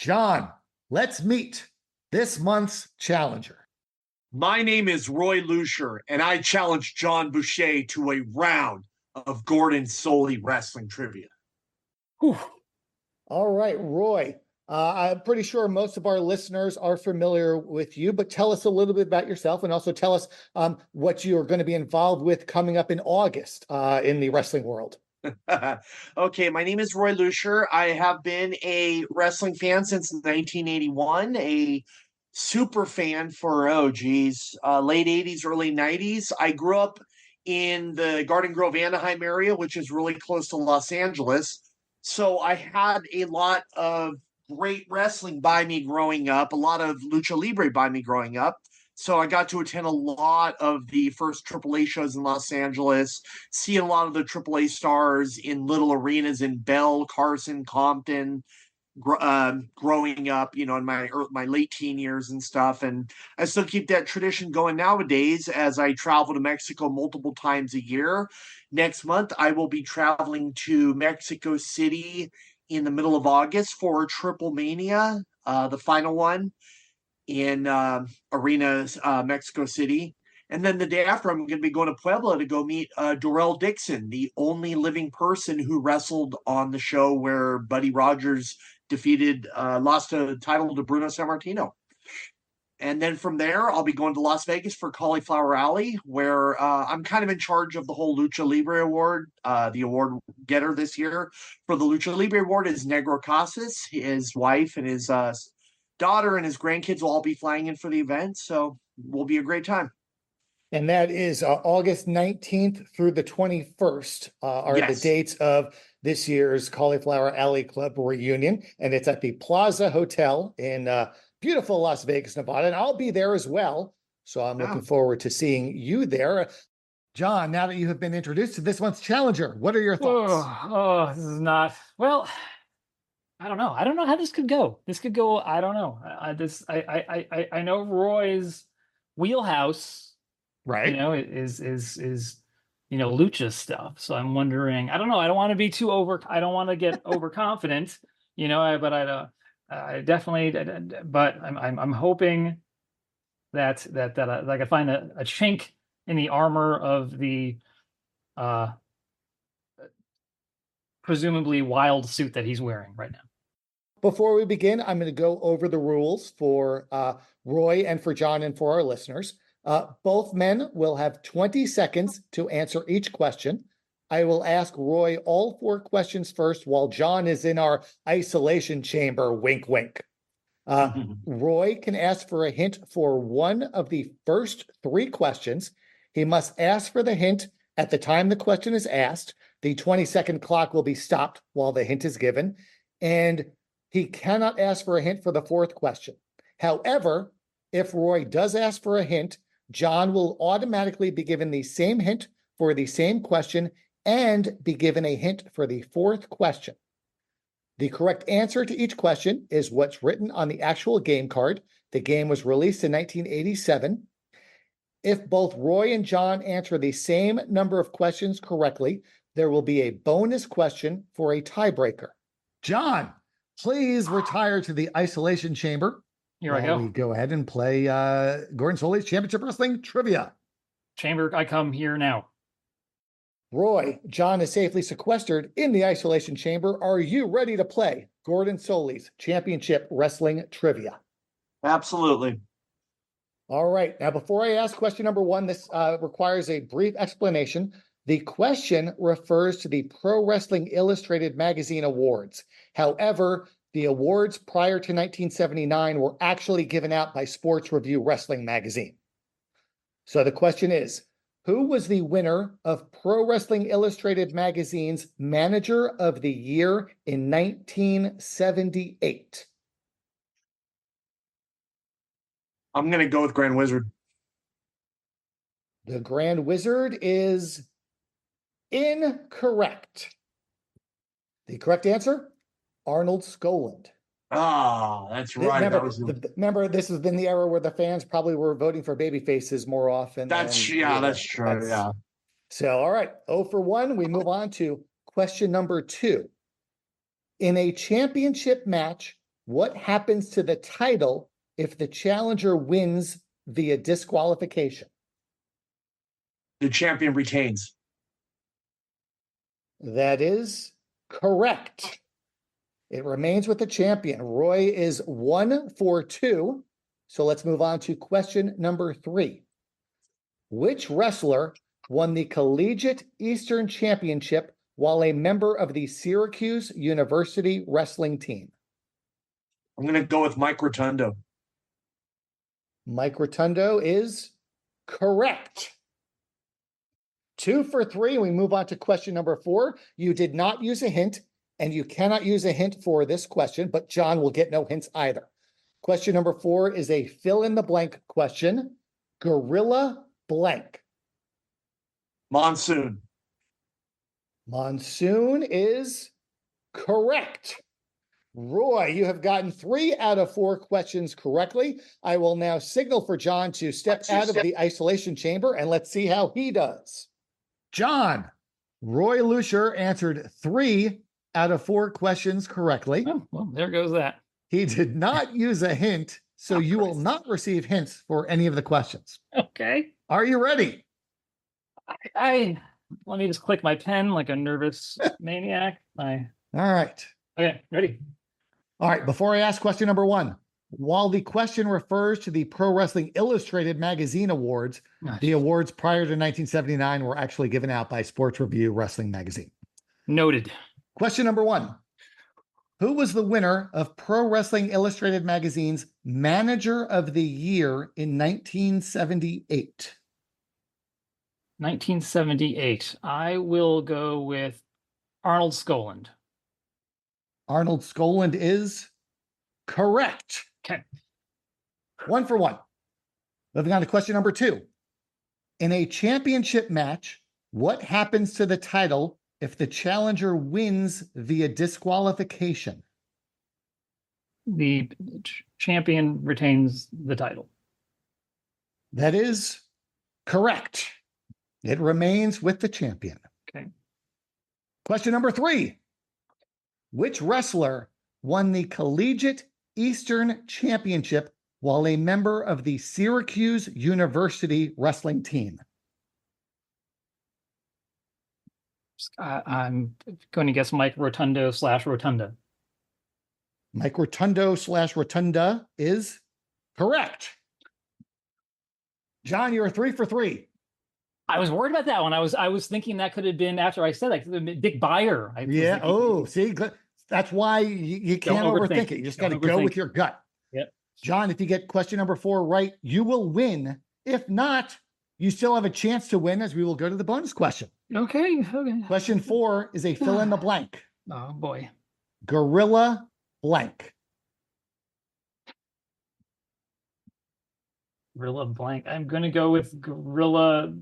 Jon, let's meet this month's challenger. My name is Roy Lucien, and I challenge Jon Boucher to a round of Gordon Solie wrestling trivia. Whew. All right, Roy. I'm pretty sure most of our listeners are familiar with you, but tell us a little bit about yourself and also tell us what you're going to be involved with coming up in August in the wrestling world. Okay, my name is Roy Lucien. I have been a wrestling fan since 1981, a super fan for, late 80s, early 90s. I grew up in the Garden Grove, Anaheim area, which is really close to Los Angeles. So I had a lot of great wrestling by me growing up, a lot of lucha libre by me growing up. So I got to attend a lot of the first AAA shows in Los Angeles, see a lot of the AAA stars in little arenas in Bell, Carson, Compton, growing up, in my late teen years and stuff. And I still keep that tradition going nowadays as I travel to Mexico multiple times a year. Next month, I will be traveling to Mexico City in the middle of August for Triple Mania, the final one in Arenas, Mexico City. And then the day after, I'm going to be going to Puebla to go meet Darrell Dixon, the only living person who wrestled on the show where Buddy Rogers lost a title to Bruno Sammartino. And then from there, I'll be going to Las Vegas for Cauliflower Alley, where I'm kind of in charge of the whole Lucha Libre Award. The award getter this year for the Lucha Libre Award is Negro Casas. His wife and his daughter and his grandkids will all be flying in for the event. So it will be a great time. And that is August 19th through the 21st are Yes. the dates of this year's Cauliflower Alley Club reunion. And it's at the Plaza Hotel in beautiful Las Vegas, Nevada. And I'll be there as well. So I'm looking forward to seeing you there. Jon, now that you have been introduced to this month's challenger, what are your thoughts? This is not, well, I don't know. I don't know how this could go. This could go, I don't know. I know Roy's wheelhouse, right, is lucha stuff. So I'm wondering, I don't know. I don't want to be I don't want to get overconfident, but I definitely, but I'm hoping that like I find a chink in the armor of the presumably wild suit that he's wearing right now. Before we begin, I'm going to go over the rules for Roy and for Jon and for our listeners. Both men will have 20 seconds to answer each question. I will ask Roy all 4 questions first while Jon is in our isolation chamber, wink, wink. Roy can ask for a hint for one of the first 3 questions. He must ask for the hint at the time the question is asked. The 20-second clock will be stopped while the hint is given. And he cannot ask for a hint for the 4th question. However, if Roy does ask for a hint, Jon will automatically be given the same hint for the same question and be given a hint for the 4th question. The correct answer to each question is what's written on the actual game card. The game was released in 1987. If both Roy and Jon answer the same number of questions correctly, there will be a bonus question for a tiebreaker. Jon, please retire to the isolation chamber. Here I go. We go ahead and play Gordon Solie's Championship Wrestling Trivia. Chamber, I come here now. Roy, Jon is safely sequestered in the isolation chamber. Are you ready to play Gordon Solie's Championship Wrestling Trivia? Absolutely. All right. Now, before I ask question number 1, this requires a brief explanation. The question refers to the Pro Wrestling Illustrated Magazine Awards. However, the awards prior to 1979 were actually given out by Sports Review Wrestling Magazine. So the question is, who was the winner of Pro Wrestling Illustrated Magazine's Manager of the Year in 1978? I'm going to go with Grand Wizard. The Grand Wizard is incorrect. The correct answer? Arnold Skaaland. Oh, that's right. Remember, this has been the era where the fans probably were voting for baby faces more often. That's true. Yeah. So, all right. 0 for 1. We move on to question number 2. In a championship match What happens to the title if the challenger wins via disqualification? The champion retains. That is correct. It remains with the champion. Roy is 1 for 2. So let's move on to question number 3. Which wrestler won the Collegiate Eastern Championship while a member of the Syracuse University wrestling team? I'm going to go with Mike Rotundo. Mike Rotundo is correct. 2 for 3. We move on to question number 4. You did not use a hint, and you cannot use a hint for this question, but John will get no hints either. Question number 4 is a fill-in-the-blank question. Gorilla blank. Monsoon. Monsoon is correct. Roy, you have gotten 3 out of 4 questions correctly. I will now signal for John to step out of the isolation chamber, and let's see how he does. John, Roy Lucien answered 3 out of 4 questions correctly. Oh, well, there goes that. He did not use a hint, so you will not receive hints for any of the questions. Okay. Are you ready? I let me just click my pen like a nervous maniac. All right. Okay, ready. All right. Before I ask question number 1, while the question refers to the Pro Wrestling Illustrated Magazine Awards, the awards prior to 1979 were actually given out by Sports Review Wrestling Magazine. Noted. Question number 1. Who was the winner of Pro Wrestling Illustrated Magazine's Manager of the Year in 1978? 1978. I will go with Arnold Skaaland. Arnold Skaaland is correct. Okay. 1 for 1. Moving on to question number 2. In a championship match, what happens to the title if the challenger wins via disqualification? The champion retains the title. That is correct. It remains with the champion. Okay. Question number 3. Which wrestler won the Collegiate Eastern Championship while a member of the Syracuse University wrestling team? I'm going to guess Mike Rotundo / Rotunda. Mike Rotundo / Rotunda is correct. John, you're 3 for 3. I was worried about that one. I was thinking that could have been after I said that. Dick Beyer. Yeah. Oh, see, that's why you can't overthink it. You just got to go with your gut. Yep. John, if you get question number 4 right, you will win. If not, you still have a chance to win, as we will go to the bonus question. Okay. Question 4 is a fill in the blank. Oh boy. Gorilla blank. Gorilla blank. I'm going to go with Gorilla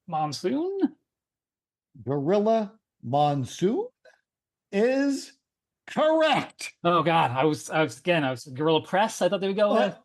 Monsoon. Gorilla Monsoon is correct. Oh God, I was Gorilla Press. I thought they would go with.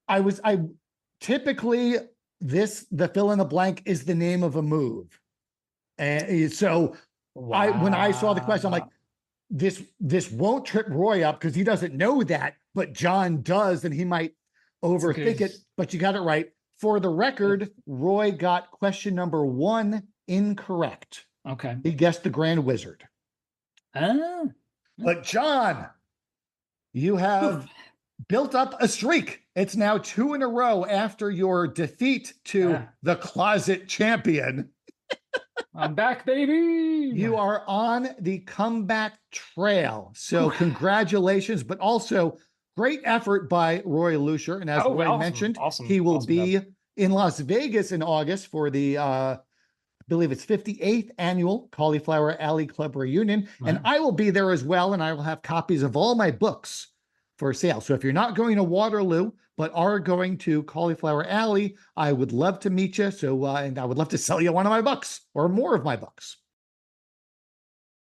I typically the fill in the blank is the name of a move, and so when I saw the question, I'm like, this won't trip Roy up because he doesn't know that, but John does, and he might overthink it. But you got it right. For the record, Roy got question number 1 incorrect. Okay. He guessed the Grand Wizard. But John, you have built up a streak. It's now 2 in a row after your defeat to the closet champion. I'm back, baby. You are on the comeback trail. So congratulations, but also great effort by Roy Lucien. And as Roy mentioned, he will be in Las Vegas in August for the, I believe it's 58th annual Cauliflower Alley Club reunion. And I will be there as well. And I will have copies of all my books for sale. So if you're not going to Waterloo, but are going to Cauliflower Alley, I would love to meet you. So, and I would love to sell you one of my books or more of my books.